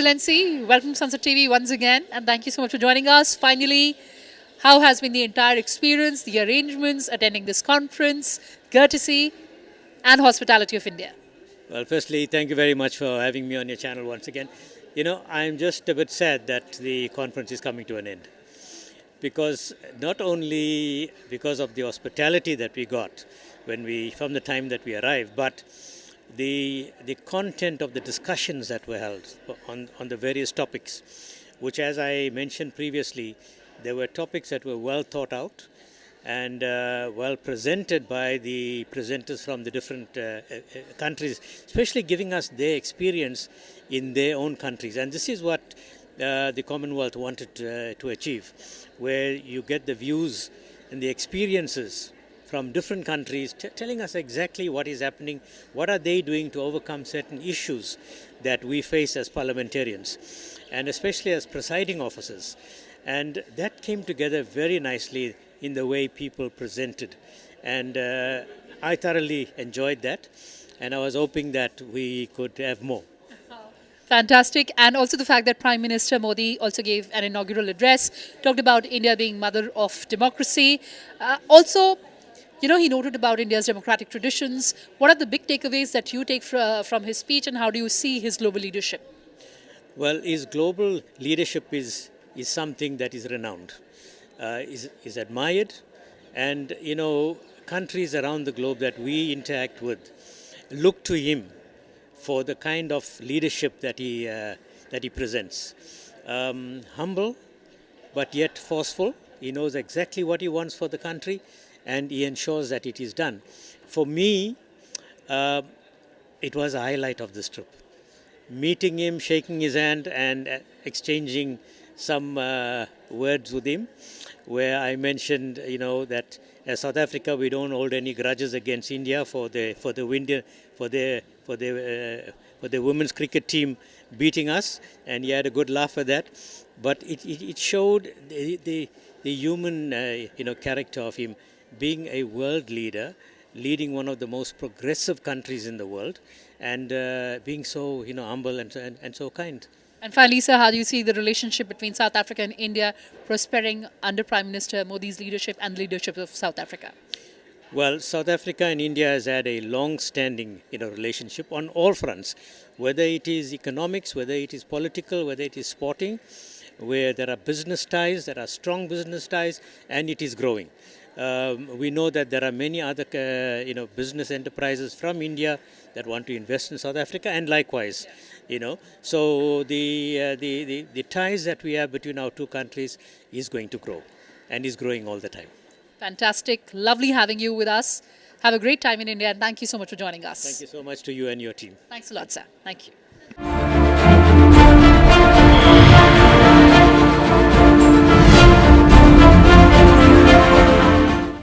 Excellency, welcome to Sunset TV once again, and thank you so much for joining us. Finally, how has been the entire experience, the arrangements, attending this conference, courtesy and hospitality of India? Well, firstly, thank you very much for having me on your channel once again. You know, I'm just a bit sad that the conference is coming to an end, because not only because of the hospitality that we got from the time that we arrived, but the content of the discussions that were held on the various topics, which, as I mentioned previously, there were topics that were well thought out and well presented by the presenters from the different countries, especially giving us their experience in their own countries. And this is what the Commonwealth wanted to achieve, where you get the views and the experiences from different countries, telling us exactly what is happening, what are they doing to overcome certain issues that we face as parliamentarians, and especially as presiding officers. And that came together very nicely in the way people presented. And I thoroughly enjoyed that, and I was hoping that we could have more. Fantastic. And also the fact that Prime Minister Modi also gave an inaugural address, talked about India being mother of democracy. Also, you know, he noted about India's democratic traditions. What are the big takeaways that you take from his speech, and how do you see his global leadership? Well, his global leadership is something that is renowned, is admired, and, you know, countries around the globe that we interact with look to him for the kind of leadership that he presents. Humble, but yet forceful. He knows exactly what he wants for the country, and he ensures that it is done. For me, it was a highlight of this trip. Meeting him, shaking his hand, and exchanging some words with him, where I mentioned, you know, that as South Africa, we don't hold any grudges against India for the women's cricket team beating us, and he had a good laugh at that. But it showed the human character of him, being a world leader, leading one of the most progressive countries in the world, and being so humble and so kind. And finally, sir, how do you see the relationship between South Africa and India prospering under Prime Minister Modi's leadership and the leadership of South Africa? Well, South Africa and India has had a long-standing relationship on all fronts, whether it is economics, whether it is political, whether it is sporting, where there are business ties, there are strong business ties, and it is growing. We know that there are many other business enterprises from India that want to invest in South Africa, and likewise. So the ties that we have between our two countries is going to grow, and is growing all the time. Fantastic. Lovely having you with us. Have a great time in India, and thank you so much for joining us. Thank you so much to you and your team. Thanks a lot, sir. Thank you.